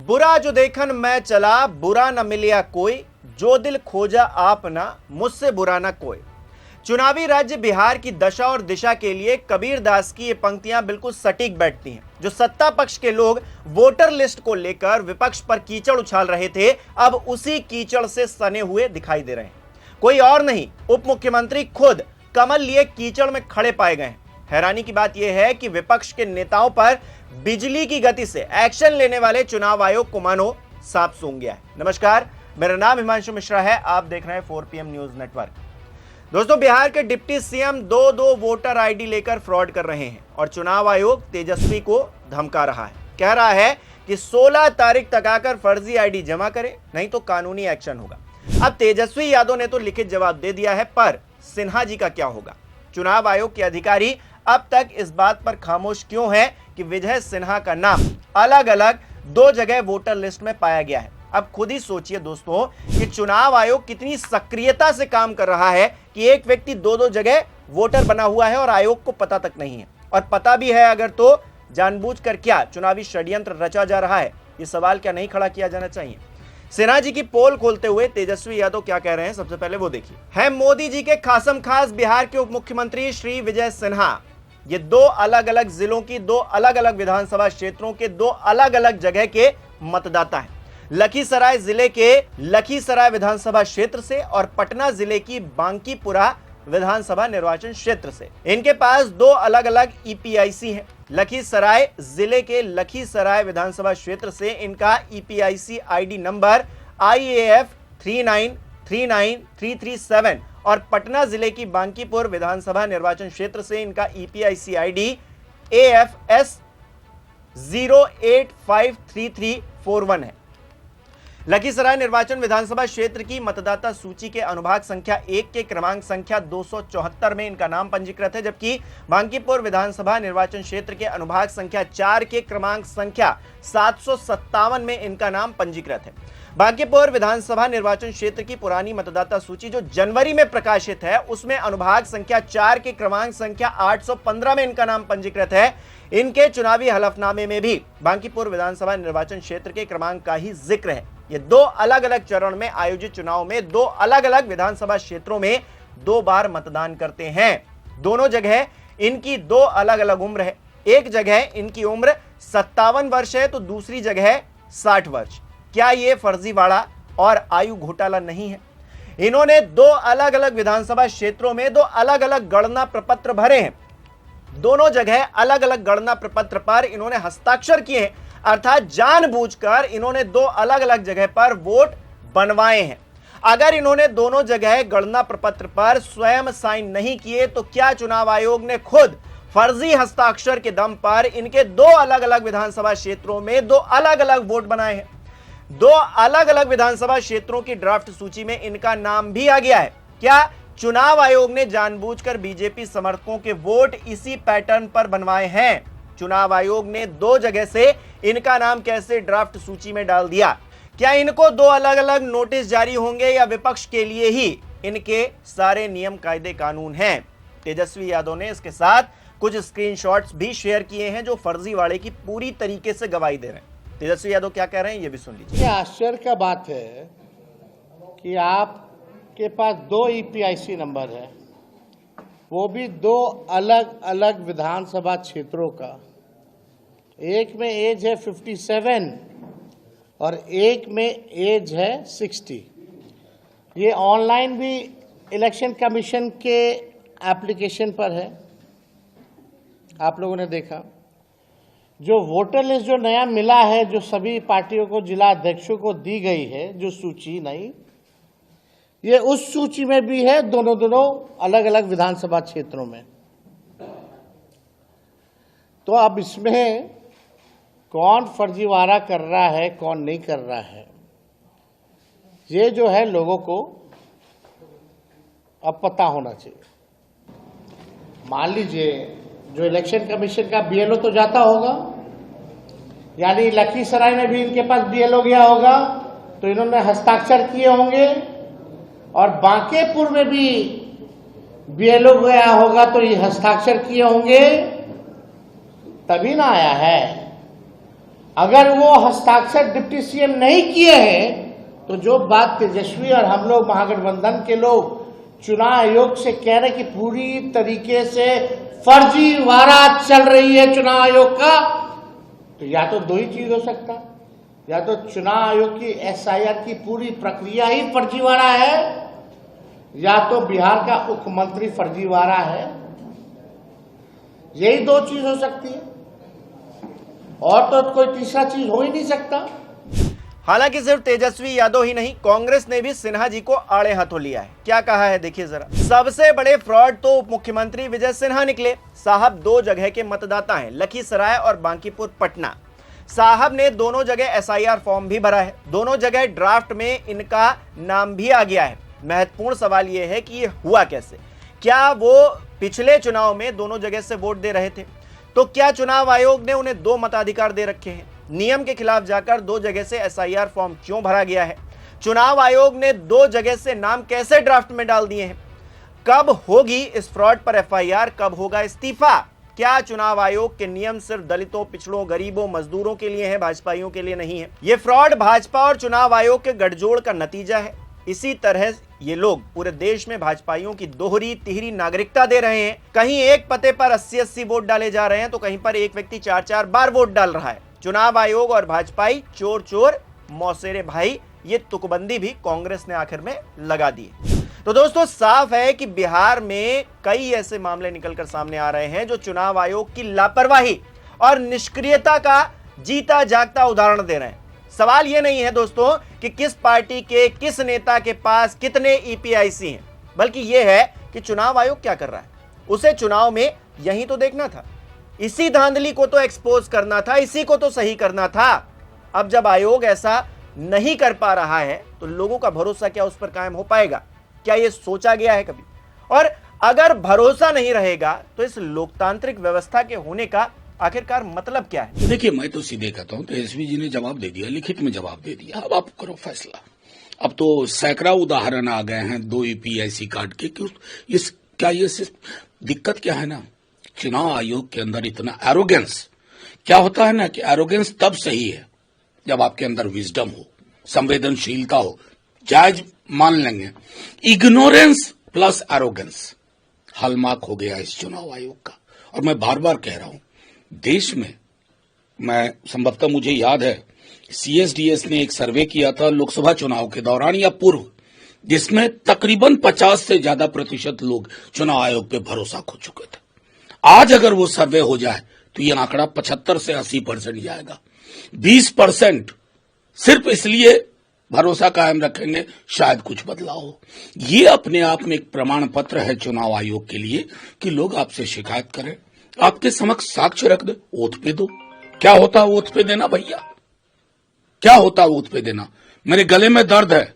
बुरा जो देखन मैं चला, बुरा न मिलिया कोई, जो दिल खोजा आपना, मुझसे बुरा न कोई। चुनावी राज्य बिहार की दशा और दिशा के लिए कबीर दास की ये पंक्तियां बिल्कुल सटीक बैठती हैं। जो सत्ता पक्ष के लोग वोटर लिस्ट को लेकर विपक्ष पर कीचड़ उछाल रहे थे, अब उसी कीचड़ से सने हुए दिखाई दे रहे हैं। कोई और नहीं, उप मुख्यमंत्री खुद कमल लिए कीचड़ में खड़े पाए गए हैं। हैरानी की बात यह है कि विपक्ष के नेताओं पर बिजली की गति से एक्शन लेने वाले चुनाव आयोग को मानो सांप सूंघ गया है। नमस्कार, मेरा नाम हिमांशु मिश्रा है, आप देख रहे हैं 4 PM न्यूज नेटवर्क। दोस्तों, बिहार के डिप्टी सीएम दो वोटर आईडी लेकर फ्रॉड कर रहे हैं और चुनाव आयोग तेजस्वी को धमका रहा है। कह रहा है कि 16 तारीख तक आकर फर्जी आईडी जमा करें, नहीं तो कानूनी एक्शन होगा। अब तेजस्वी यादव ने तो लिखित जवाब दे दिया है, पर सिन्हा जी का क्या होगा? चुनाव आयोग के अधिकारी अब तक इस बात पर खामोश क्यों है कि विजय सिन्हा का नाम अलग अलग 2 जगह वोटर लिस्ट में पाया गया है? अब खुद ही सोचिए दोस्तों कि चुनाव आयोग कितनी सक्रियता से काम कर रहा है कि एक व्यक्ति 2 जगह वोटर बना हुआ है और आयोग को पता तक नहीं है। और पता भी है अगर, तो जानबूझकर क्या चुनावी षड्यंत्र रचा जा रहा है? ये सवाल क्या नहीं खड़ा किया जाना चाहिए? सिन्हा जी की पोल खोलते हुए तेजस्वी यादव क्या कह रहे हैं, सबसे पहले वो देखिए। है मोदी जी के खासम खास बिहार के उप मुख्यमंत्री श्री विजय सिन्हा। ये 2 अलग अलग जिलों की 2 अलग अलग विधानसभा क्षेत्रों के 2 अलग अलग जगह के मतदाता हैं। लखीसराय जिले के लखीसराय विधानसभा क्षेत्र से और पटना जिले की बांकीपुरा विधानसभा निर्वाचन क्षेत्र से। इनके पास 2 अलग अलग EPIC हैं। लखीसराय जिले के लखीसराय विधानसभा क्षेत्र से इनका EPIC ID नंबर IAF 3939337 और पटना जिले की बांकीपुर विधानसभा निर्वाचन क्षेत्र से इनका EPIC ID AFS 0853341 है। लखीसराय निर्वाचन विधानसभा क्षेत्र की मतदाता सूची के अनुभाग संख्या 1 के क्रमांक संख्या 274 में इनका नाम पंजीकृत है, जबकि बांकीपुर विधानसभा निर्वाचन क्षेत्र के अनुभाग संख्या 4 के क्रमांक संख्या 757 में इनका नाम पंजीकृत है। बांकीपुर विधानसभा निर्वाचन क्षेत्र की पुरानी मतदाता सूची जो जनवरी में प्रकाशित है, उसमें अनुभाग संख्या 4 के क्रमांक संख्या 815 में इनका नाम पंजीकृत है। इनके चुनावी हलफनामे में भी बांकीपुर विधानसभा निर्वाचन क्षेत्र के क्रमांक का ही जिक्र है। ये 2 अलग अलग चरण में आयोजित चुनाव में 2 अलग अलग विधानसभा क्षेत्रों में 2 बार मतदान करते हैं। दोनों जगह इनकी 2 अलग अलग उम्र है। एक जगह इनकी उम्र 57 वर्ष है तो दूसरी जगह 60 वर्ष। क्या ये फर्जीवाड़ा और आयु घोटाला नहीं है? इन्होंने 2 अलग अलग विधानसभा क्षेत्रों में 2 अलग अलग गणना प्रपत्र भरे हैं। दोनों जगह अलग अलग गणना प्रपत्र पर इन्होंने हस्ताक्षर किए हैं, अर्थात जानबूझकर इन्होंने 2 अलग अलग जगह पर वोट बनवाए हैं। अगर इन्होंने दोनों जगह गणना प्रपत्र पर स्वयं साइन नहीं किए तो क्या चुनाव आयोग ने खुद फर्जी हस्ताक्षर के दम पर इनके 2 अलग अलग विधानसभा क्षेत्रों में 2 अलग अलग वोट बनाए हैं? 2 अलग अलग विधानसभा क्षेत्रों की ड्राफ्ट सूची में इनका नाम भी आ गया है। क्या चुनाव आयोग ने जानबूझकर बीजेपी समर्थकों के वोट इसी पैटर्न पर बनवाए हैं? चुनाव आयोग ने 2 जगह से इनका नाम कैसे ड्राफ्ट सूची में डाल दिया? क्या इनको 2 अलग अलग नोटिस जारी होंगे या विपक्ष के लिए ही इनके सारे नियम कायदे कानून हैं? तेजस्वी यादव ने इसके साथ कुछ स्क्रीनशॉट्स भी शेयर किए हैं जो फर्जीवाड़े की पूरी तरीके से गवाही दे रहे हैं। तेजस्वी यादव क्या कह रहे हैं, ये भी सुन लीजिए। आश्चर्य का बात है कि आपके पास 2 EPIC नंबर है, वो भी 2 अलग अलग विधानसभा क्षेत्रों का। एक में एज है 57 और एक में एज है 60। ये ऑनलाइन भी इलेक्शन कमीशन के एप्लीकेशन पर है, आप लोगों ने देखा। जो वोटर लिस्ट जो नया मिला है, जो सभी पार्टियों को, जिला अध्यक्षों को दी गई है, जो सूची नई, ये उस सूची में भी है, दोनों अलग अलग विधानसभा क्षेत्रों में। तो अब इसमें कौन फर्जीवाड़ा कर रहा है, कौन नहीं कर रहा है, ये जो है लोगों को अब पता होना चाहिए। मान लीजिए जो इलेक्शन कमीशन का BLO तो जाता होगा, यानी लखीसराय में भी इनके पास BLO गया होगा तो इन्होंने हस्ताक्षर किए होंगे, और बांकीपुर में भी BLO गया होगा तो ये हस्ताक्षर किए होंगे, तभी ना आया है। अगर वो हस्ताक्षर डिप्टी सीएम नहीं किए हैं तो जो बात तेजस्वी और हम लोग महागठबंधन के लोग चुनाव आयोग से कह रहे कि पूरी तरीके से फर्जीवाड़ा चल रही है चुनाव आयोग का, तो या तो दो ही चीज हो सकता है, या तो चुनाव आयोग की एसआईआर की पूरी प्रक्रिया ही फर्जीवाड़ा है, या तो बिहार का मुख्यमंत्री फर्जीवाड़ा है। यही दो चीज हो सकती है, और तो कोई तीसरा चीज हो ही नहीं सकता। हालांकि सिर्फ तेजस्वी यादव ही नहीं, कांग्रेस ने भी सिन्हा जी को आड़े हाथों लिया है। क्या कहा है देखिए जरा। सबसे बड़े फ्रॉड तो उप मुख्यमंत्री विजय सिन्हा निकले। साहब दो जगह के मतदाता हैं, लखीसराय और बांकीपुर पटना। साहब ने दोनों जगह एसआईआर फॉर्म भी भरा है, दोनों जगह ड्राफ्ट में इनका नाम भी आ गया है। महत्वपूर्ण सवाल यह है कि ये हुआ कैसे। क्या वो पिछले चुनाव में दोनों जगह से वोट दे रहे थे? तो क्या चुनाव आयोग ने उन्हें दो मताधिकार दे रखे हैं? नियम के खिलाफ जाकर दो जगह से एसआईआर फॉर्म क्यों भरा गया है? चुनाव आयोग ने दो जगह से नाम कैसे ड्राफ्ट में डाल दिए हैं? कब होगी इस फ्रॉड पर एफआईआर? कब होगा इस्तीफा? क्या चुनाव आयोग के नियम सिर्फ दलितों, पिछड़ों, गरीबों, मजदूरों के लिए हैं, भाजपाइयों के लिए नहीं है? ये फ्रॉड भाजपा और चुनाव आयोग के गठजोड़ का नतीजा है। इसी तरह ये लोग पूरे देश में भाजपाइयों की दोहरी तिहरी नागरिकता दे रहे हैं। कहीं एक पते पर 80-80 वोट डाले जा रहे हैं, तो कहीं पर एक व्यक्ति 4-4 बार वोट डाल रहा है। चुनाव आयोग और भाजपाई चोर चोर मौसेरे भाई, ये तुकबंदी भी कांग्रेस ने आखिर में लगा दी। तो दोस्तों साफ है कि बिहार में कई ऐसे मामले निकलकर सामने आ रहे हैं जो चुनाव आयोग की लापरवाही और निष्क्रियता का जीता जागता उदाहरण दे रहे हैं। सवाल यह नहीं है दोस्तों कि किस पार्टी के किस नेता के पास कितने ईपीआईसी हैं, बल्कि यह है कि चुनाव आयोग क्या कर रहा है। उसे चुनाव में यही तो देखना था, इसी धांधली को तो एक्सपोज करना था, इसी को तो सही करना था। अब जब आयोग ऐसा नहीं कर पा रहा है तो लोगों का भरोसा क्या उस पर कायम हो पाएगा? क्या यह सोचा गया है कभी? और अगर भरोसा नहीं रहेगा तो इस लोकतांत्रिक व्यवस्था के होने का आखिरकार मतलब क्या है? देखिए, मैं तो सीधे कहता हूं, तेजस्वी जी ने जवाब दे दिया, लिखित में जवाब दे दिया। अब आप करो फैसला। अब तो सैकड़ा उदाहरण आ गए हैं 2 ईपीआईसी कार्ड के। क्या ये दिक्कत क्या है ना, चुनाव आयोग के अंदर इतना एरोगेंस। क्या होता है ना कि एरोगेंस तब सही है जब आपके अंदर विजडम हो, संवेदनशीलता हो, जायज मान लेंगे। इग्नोरेंस प्लस एरोगेंस हॉलमार्क हो गया इस चुनाव आयोग का। और मैं बार बार कह रहा हूं, देश में, मैं संभवतः मुझे याद है सीएसडीएस ने एक सर्वे किया था लोकसभा चुनाव के दौरान या पूर्व, जिसमें तकरीबन 50 से ज्यादा प्रतिशत लोग चुनाव आयोग पे भरोसा खो चुके थे। आज अगर वो सर्वे हो जाए तो ये आंकड़ा 75 से 80% जाएगा। 20% सिर्फ इसलिए भरोसा कायम रखेंगे शायद कुछ बदलाव हो। ये अपने आप में एक प्रमाण पत्र है चुनाव आयोग के लिए कि लोग आपसे शिकायत करें, आपके समक्ष साक्ष्य रख दे, ओथ पे दो। क्या होता है ओथ पे देना भैया? क्या होता है ओथ पे देना? मेरे गले में दर्द है,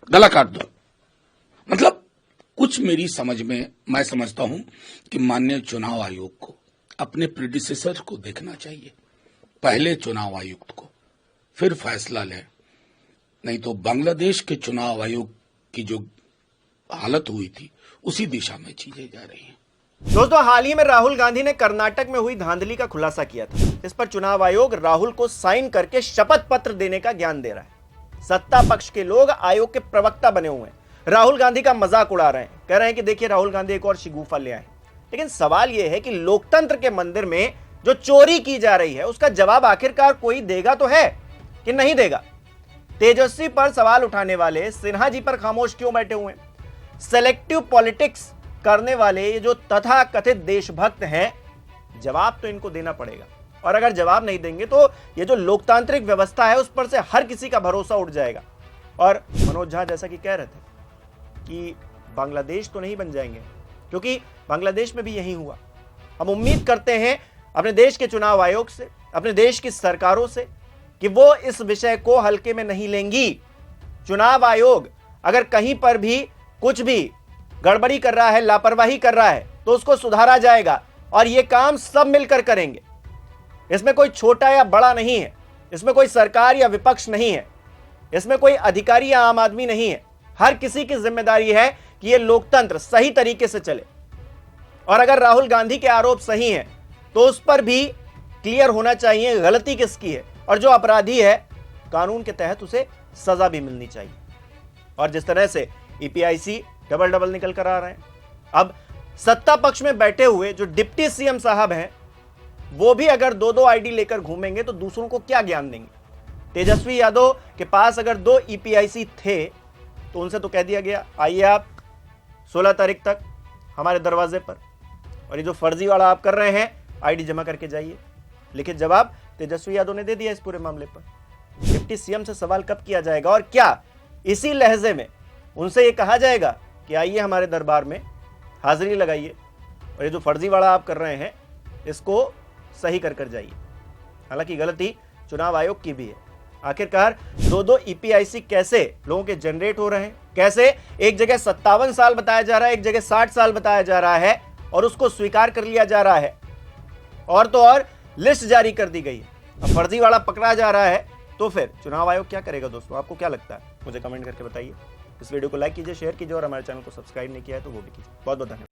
गला काट दो। मतलब कुछ मेरी समझ में, मैं समझता हूं कि माननीय चुनाव आयोग को अपने प्रेडिसेसर को देखना चाहिए, पहले चुनाव आयुक्त को, फिर फैसला लें। नहीं तो बांग्लादेश के चुनाव आयोग की जो हालत हुई थी उसी दिशा में चीजें जा रही हैं। दोस्तों हाल ही में राहुल गांधी ने कर्नाटक में हुई धांधली का खुलासा किया था। इस पर चुनाव आयोग राहुल को साइन करके शपथ पत्र देने का ज्ञान दे रहा है। सत्ता पक्ष के लोग आयोग के प्रवक्ता बने हुए हैं, राहुल गांधी का मजाक उड़ा रहे हैं, कह रहे हैं कि देखिए राहुल गांधी एक और शिगुफा ले आए। लेकिन सवाल यह है कि लोकतंत्र के मंदिर में जो चोरी की जा रही है उसका जवाब आखिरकार कोई देगा तो है कि नहीं देगा? तेजस्वी पर सवाल उठाने वाले सिन्हा जी पर खामोश क्यों बैठे हुए हैं? सेलेक्टिव पॉलिटिक्स करने वाले ये जो तथाकथित देशभक्त हैं, जवाब तो इनको देना पड़ेगा। और अगर जवाब नहीं देंगे तो ये जो लोकतांत्रिक व्यवस्था है उस पर से हर किसी का भरोसा उठ जाएगा। और मनोज झा जैसा कि कह रहे थे कि बांग्लादेश तो नहीं बन जाएंगे, क्योंकि बांग्लादेश में भी यही हुआ। हम उम्मीद करते हैं अपने देश के चुनाव आयोग से, अपने देश की सरकारों से कि वो इस विषय को हल्के में नहीं लेंगी। चुनाव आयोग अगर कहीं पर भी कुछ भी गड़बड़ी कर रहा है, लापरवाही कर रहा है, तो उसको सुधारा जाएगा और ये काम सब मिलकर करेंगे। इसमें कोई छोटा या बड़ा नहीं है, इसमें कोई सरकार या विपक्ष नहीं है, इसमें कोई अधिकारी या आम आदमी नहीं है। हर किसी की जिम्मेदारी है कि ये लोकतंत्र सही तरीके से चले। और अगर राहुल गांधी के आरोप सही हैं तो उस पर भी क्लियर होना चाहिए गलती किसकी है और जो अपराधी है कानून के तहत उसे सजा भी मिलनी चाहिए। और जिस तरह से ईपीआईसी डबल डबल निकल कर आ रहे हैं, अब सत्ता पक्ष में बैठे हुए जो डिप्टी सीएम साहब हैं वो भी अगर दो दो आईडी लेकर घूमेंगे तो दूसरों को क्या ज्ञान देंगे। तेजस्वी यादव के पास अगर 2 ईपीआईसी थे तो उनसे तो कह दिया गया आइए आप 16 तारीख तक हमारे दरवाजे पर, और ये जो फर्जी वाला आप कर रहे हैं आईडी जमा करके जाइए। लिखित जवाब तेजस्वी यादव ने दे दिया इस पूरे मामले पर। डिप्टी सीएम से सवाल कब किया जाएगा और क्या इसी लहजे में उनसे ये कहा जाएगा कि आइए हमारे दरबार में हाजिरी लगाइए और ये जो फर्जीवाड़ा आप कर रहे हैं इसको सही कर जाइए। हालांकि गलती चुनाव आयोग की भी है। आखिरकार 2 ईपीआईसी कैसे लोगों के जनरेट हो रहे हैं, कैसे एक जगह 57 साल बताया जा रहा है, एक जगह 60 साल बताया जा रहा है और उसको स्वीकार कर लिया जा रहा है, और तो और लिस्ट जारी कर दी गई है। अब फर्जीवाड़ा पकड़ा जा रहा है तो फिर चुनाव आयोग क्या करेगा दोस्तों, आपको क्या लगता है? मुझे कमेंट करके बताइए। इस वीडियो को लाइक कीजिए, शेयर कीजिए और हमारे चैनल को सब्सक्राइब नहीं किया है तो वो भी कीजिए। बहुत बहुत धन्यवाद।